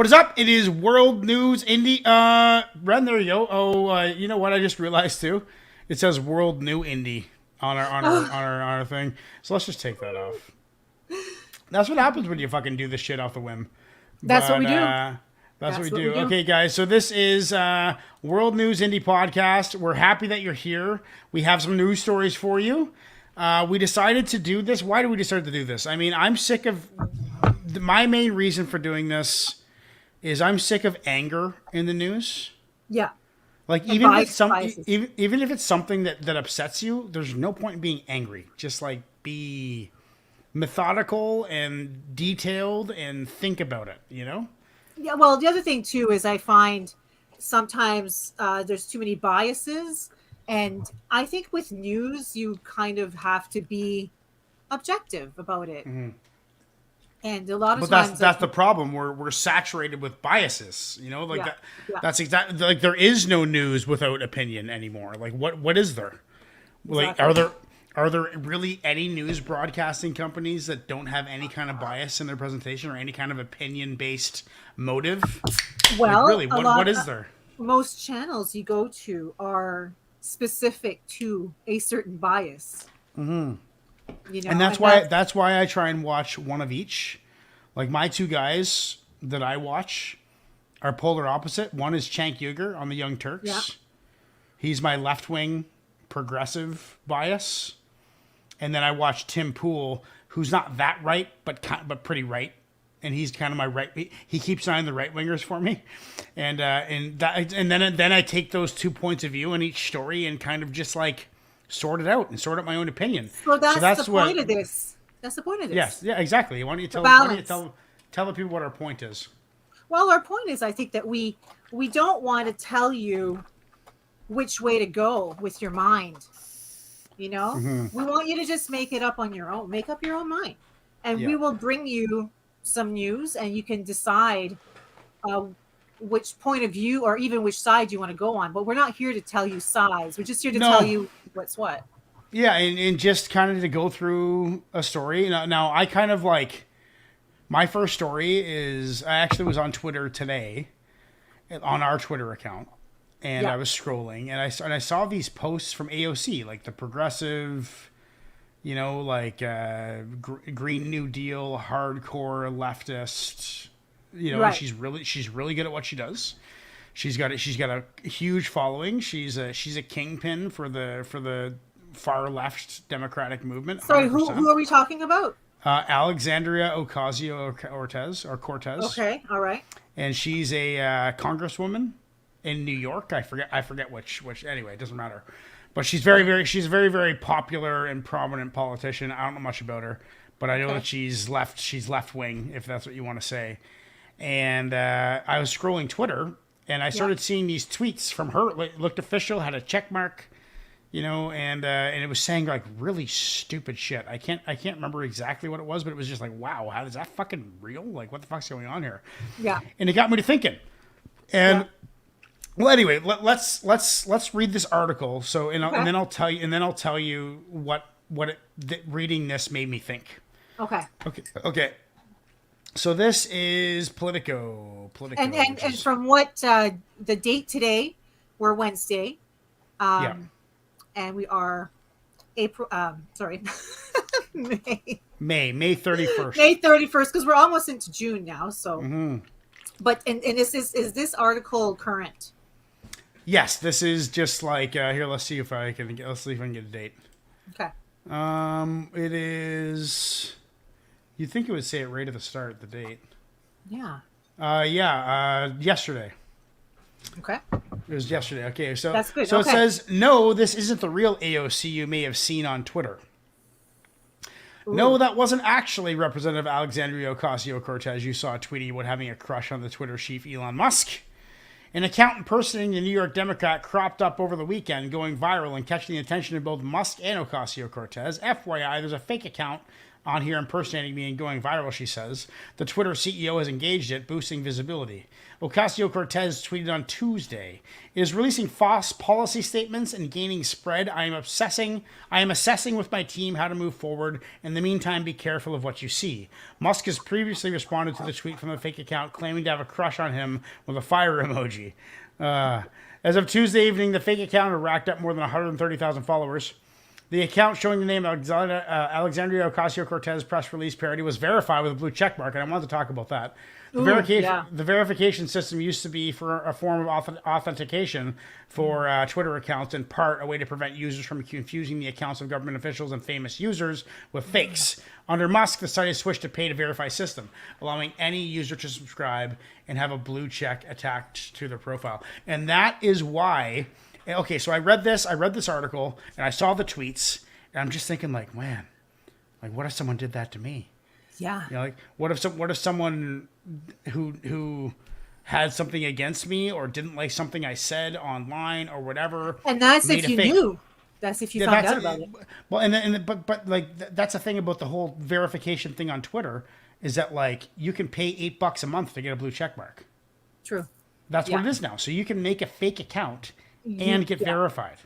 What is up? It is World News Indie. Ren, there you go. Oh, you know what? I just realized too. It says World New Indie on our thing. So let's just take that off. That's what happens when you fucking do this shit off the whim. That's what we do. That's what we do. Okay, guys. So this is World News Indie Podcast. We're happy that you're here. We have some news stories for you. We decided to do this. Why did we decide to do this? I mean, I'm sick of. My main reason for doing this is I'm sick of anger in the news. Yeah. Like even if it's something that upsets you, there's no point in being angry. Just like be methodical and detailed and think about it, you know? Yeah, well, the other thing too is I find sometimes there's too many biases, and I think with news you kind of have to be objective about it. Mm-hmm. And a lot of but times that's the problem. We're saturated with biases, you know? Like yeah, that yeah. that's exactly like there is no news without opinion anymore. Like what is there? Like Exactly. are there really any news broadcasting companies that don't have any kind of bias in their presentation or any kind of opinion based motive? Well, like really, what is there? Most channels you go to are specific to a certain bias. Mm-hmm. You know, And that's why I try and watch one of each. Like my two guys that I watch are polar opposite. One is Cenk Uygur on the Young Turks. Yeah. He's my left wing progressive bias. And then I watch Tim Pool, who's not that right, but pretty right. And he's kind of my right. He keeps signing the right wingers for me, and then I take those 2 points of view in each story and kind of just like sort it out and sort out my own opinion. So that's the point of this. That's the point of this. Yes, yeah, exactly. Why don't you tell the people what our point is? Well, our point is, I think that we don't want to tell you which way to go with your mind. You know, we want you to just make it up on your own. Make up your own mind, and we will bring you some news, and you can decide which point of view or even which side you want to go on. But we're not here to tell you sides. We're just here to tell you what's what. Yeah, and just kind of to go through a story. Now I kind of like my first story is I actually was on Twitter today, on our Twitter account, and I was scrolling and I saw these posts from AOC, like the progressive, you know, like Green New Deal, hardcore leftist. You know, she's really good at what she does. She's got a huge following. She's a kingpin for the far left Democratic movement. 100%. Sorry, who are we talking about? Alexandria Ocasio-Cortez. Okay, all right. And she's a congresswoman in New York. I forget which. Anyway, it doesn't matter. But she's she's a very, very popular and prominent politician. I don't know much about her, but I know that she's left wing, if that's what you want to say. And I was scrolling Twitter, and I started seeing these tweets from her. It looked official, had a check mark, you know, and it was saying like really stupid shit. I can't remember exactly what it was, but it was just like, wow, how is that fucking real? Like, what the fuck's going on here? Yeah. And it got me to thinking. And well, anyway, let's read this article. So, and then I'll tell you what reading this made me think. Okay. So this is Politico. And from what the date today, we're Wednesday, and we are April. May 31st. May 31st, because we're almost into June now. So, but and is this article current? Yes, this is just like here. Let's see if I can get a date. Okay. It is. You'd think it would say it right at the start, the date. Yeah. Yesterday. Okay. It was yesterday. Okay, so that's good. So it says, no, this isn't the real AOC you may have seen on Twitter. Ooh. No, that wasn't actually Representative Alexandria Ocasio-Cortez you saw tweeting about having a crush on the Twitter chief Elon Musk. An account impersonating the New York Democrat cropped up over the weekend, going viral and catching the attention of both Musk and Ocasio-Cortez. FYI, there's a fake account on here impersonating me and going viral, she says. The Twitter CEO has engaged it, boosting visibility. Ocasio-Cortez tweeted on Tuesday, "It is releasing false policy statements and gaining spread. I am assessing with my team how to move forward. In the meantime, be careful of what you see." Musk has previously responded to the tweet from a fake account claiming to have a crush on him with a fire emoji. As of Tuesday evening, the fake account had racked up more than 130,000 followers. The account showing the name Alexandria Ocasio-Cortez press release parody was verified with a blue check mark, and I wanted to talk about that. The verification system used to be for a form of authentication for Twitter accounts, in part a way to prevent users from confusing the accounts of government officials and famous users with fakes. Under Musk, the site has switched to pay to verify system, allowing any user to subscribe and have a blue check attached to their profile. And that is why... Okay, so I read this article, and I saw the tweets, and I'm just thinking, like, man, like, what if someone did that to me? Yeah. You know, like, what if someone who had something against me or didn't like something I said online or whatever, and that's if you knew. That's if you found out about it. Well, but that's the thing about the whole verification thing on Twitter, is that, like, you can pay $8 a month to get a blue check mark. True. That's what it is now. So you can make a fake account and get verified.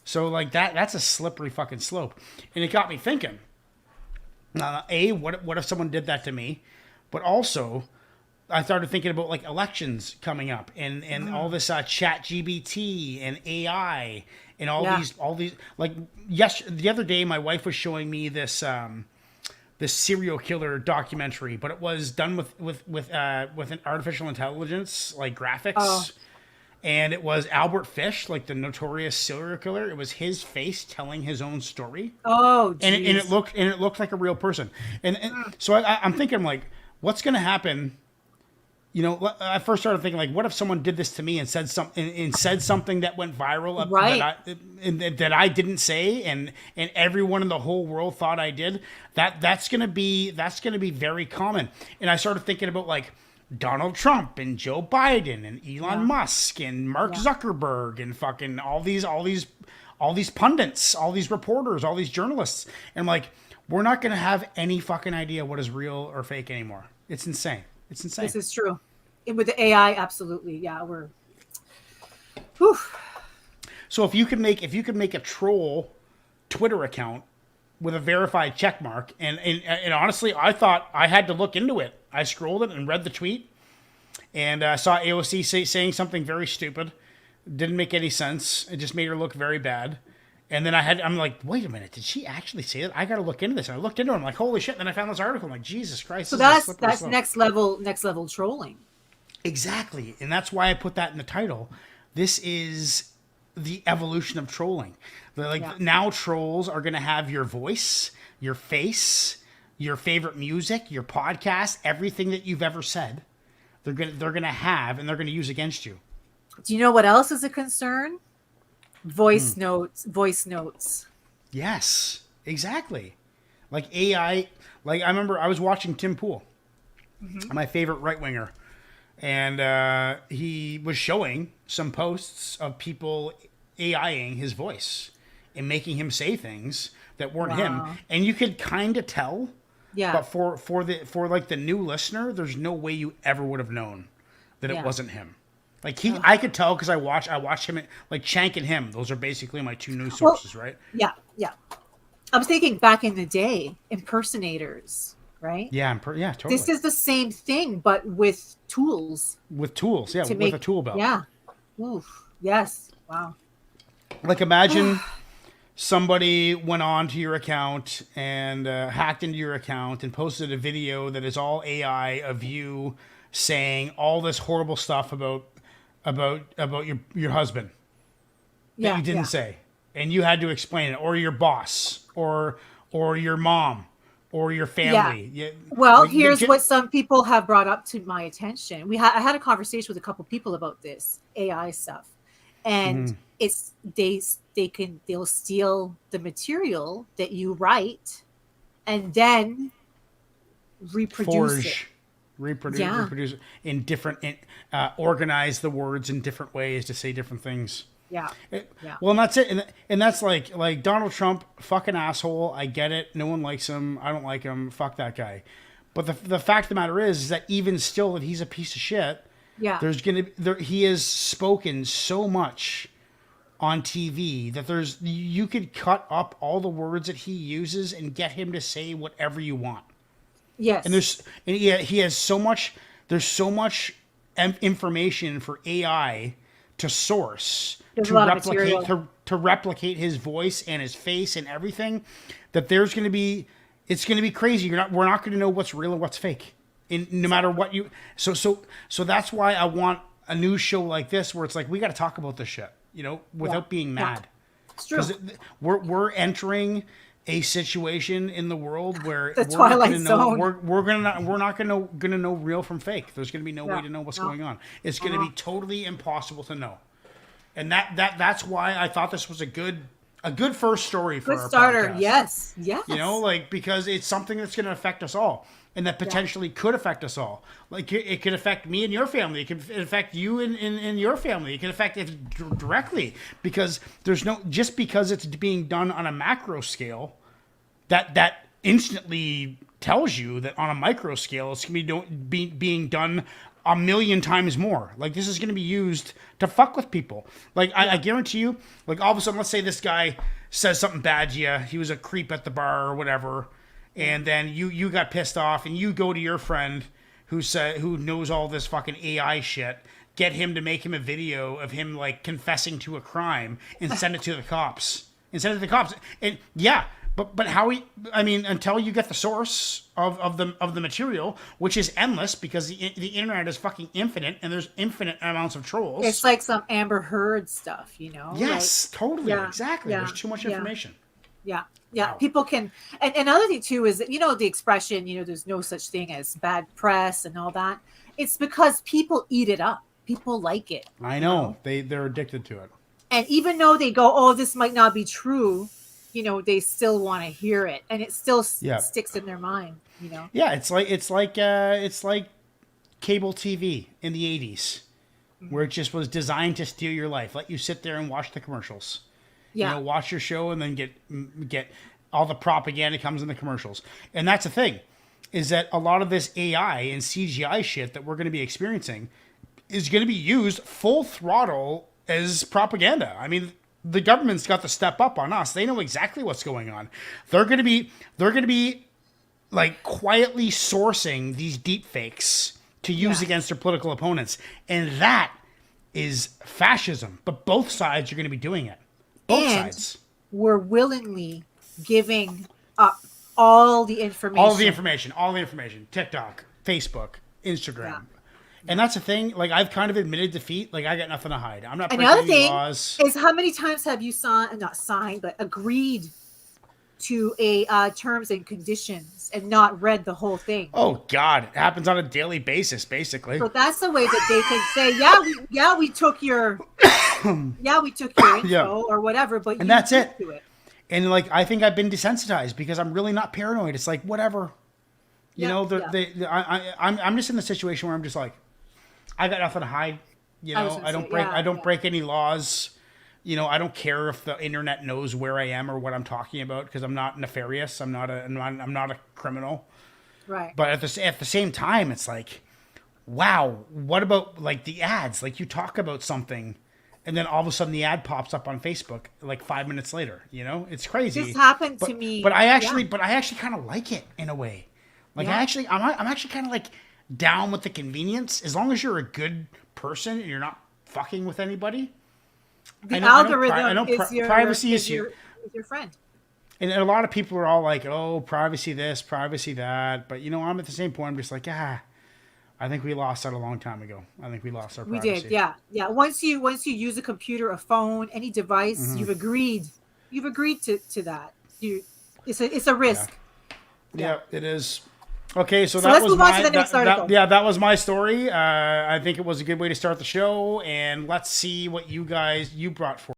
So, like, that's a slippery fucking slope. And it got me thinking, what if someone did that to me? But also, I started thinking about, like, elections coming up and all this chat GBT and AI and all these like, the other day my wife was showing me this serial killer documentary, but it was done with an artificial intelligence, like, graphics. Oh. And it was Albert Fish, like the notorious serial killer. It was his face telling his own story. Oh, geez. And it looked like a real person. And so I'm thinking, like, what's going to happen? You know, I first started thinking, like, what if someone did this to me and said something that went viral, right, that I didn't say, and everyone in the whole world thought I did. That's going to be very common. And I started thinking about, like, Donald Trump and Joe Biden and Elon Musk and Mark Zuckerberg and fucking all these pundits, all these reporters, all these journalists. And I'm like, we're not going to have any fucking idea what is real or fake anymore. It's insane. This is true. With the AI, absolutely. Yeah, we're... Whew. So if you could make a troll Twitter account with a verified check mark, and honestly, I thought I had to look into it. I scrolled it and read the tweet, and saw AOC saying something very stupid. Didn't make any sense. It just made her look very bad. And then I'm like, wait a minute, did she actually say that? I got to look into this. And I looked into it. I'm like, holy shit. And then I found this article. I'm like, Jesus Christ. So that's next level trolling. Exactly. And that's why I put that in the title. This is the evolution of trolling. Now trolls are going to have your voice, your face, your favorite music, your podcast, everything that you've ever said. They're going to have, and they're going to use against you. Do you know what else is a concern? Voice notes. Yes, exactly. Like AI, like I remember I was watching Tim Pool, my favorite right winger, and he was showing some posts of people AIing his voice and making him say things that weren't him, and you could kind of tell. Yeah. But for like the new listener, there's no way you ever would have known that it wasn't him. Like I could tell because I watched him like Chank and him. Those are basically my two news sources, right? Yeah. I was thinking back in the day, impersonators, right? Yeah, totally. This is the same thing, but with tools. With tools, with a tool belt. Yeah. Oof. Yes. Wow. Like imagine somebody went on to your account and hacked into your account and posted a video that is all AI of you saying all this horrible stuff about your husband that you didn't say, and you had to explain it, or your boss, or your mom, or your family. Yeah. Well, here's what some people have brought up to my attention. I had a conversation with a couple people about this AI stuff, and they'll steal the material that you write, and then reproduce it. Reproduce in different, organize the words in different ways to say different things. Yeah. Yeah. Well, and that's it, and that's like Donald Trump, fucking asshole. I get it. No one likes him. I don't like him. Fuck that guy. But the fact of the matter is that even still, that he's a piece of shit. Yeah. He has spoken so much on TV that you could cut up all the words that he uses and get him to say whatever you want. Yes. And he has so much. There's so much information for AI to source to replicate his voice and his face and everything, that it's going to be crazy. We're not going to know what's real and what's fake, no matter what you. So that's why I want a news show like this where it's like, we got to talk about this shit, without being mad. It's true. We're entering a situation in the world where the Twilight Zone. We're not gonna know real from fake. There's gonna be no way to know what's going on. It's gonna be totally impossible to know. And that's why I thought this was a good first story for our starter. podcast. Yes. Because it's something that's going to affect us all, and that potentially could affect us all. Like, it could affect me and your family. It could affect you and your family. It could affect it directly, because just because it's being done on a macro scale, that instantly tells you that on a micro scale it's going to be being done a million times more. Like, this is going to be used to fuck with people. Like, I guarantee you, like, all of a sudden, let's say this guy says something bad to you. He was a creep at the bar or whatever. And then you got pissed off and you go to your friend who knows all this fucking AI shit, get him to make him a video of him, like, confessing to a crime and send it to the cops. And yeah, But until you get the source of the material, which is endless, because the internet is fucking infinite and there's infinite amounts of trolls. It's like some Amber Heard stuff, Yes, like, totally, exactly. There's too much information. Yeah. Wow. People can, and another thing too is that, the expression, there's no such thing as bad press and all that. It's because people eat it up. People like it. I know. They're addicted to it. And even though they go, oh, this might not be true, they still want to hear it, and it still sticks in their mind. Yeah, it's like cable TV in the 80s, where it just was designed to steal your life. Let you sit there and watch the commercials. Yeah, watch your show and then get all the propaganda comes in the commercials. And that's the thing, is that a lot of this AI and CGI shit that we're going to be experiencing is going to be used full throttle as propaganda. I mean, the government's got to step up on us. They know exactly what's going on. They're going to be like quietly sourcing these deep fakes to use against their political opponents. And that is fascism. But both sides are going to be doing it. Both sides. We're willingly giving up all the information. All the information. TikTok, Facebook, Instagram. Yeah. And that's the thing. Like, I've kind of admitted defeat. Like, I got nothing to hide. I'm not breaking any laws. Is how many times have you agreed to a terms and conditions and not read the whole thing? Oh God, it happens on a daily basis, basically. So that's the way that they can say, we took your, info or whatever, but and that's it. And like, I think I've been desensitized because I'm really not paranoid. It's like, whatever, I'm just in the situation where I'm just like, I got nothing to hide. I don't break any laws. I don't care if the internet knows where I am or what I'm talking about, because I'm not nefarious. I'm not a criminal. Right. But at the same time, it's like, wow, what about like the ads? Like, you talk about something, and then all of a sudden the ad pops up on Facebook like 5 minutes later. It's crazy. This happened to me. But I actually kind of like it in a way. Like, I'm actually kind of like down with the convenience, as long as you're a good person and you're not fucking with anybody. The algorithm is your friend. And a lot of people are all like, oh, privacy this, privacy that. But, I'm at the same point, I'm just like, I think we lost that a long time ago. I think we lost our privacy. We did, yeah. Yeah. Once you use a computer, a phone, any device, you've agreed to that. It's a risk. Yeah, it is. Okay, so let's move on to the next article. That was my story. I think it was a good way to start the show, and let's see what you brought for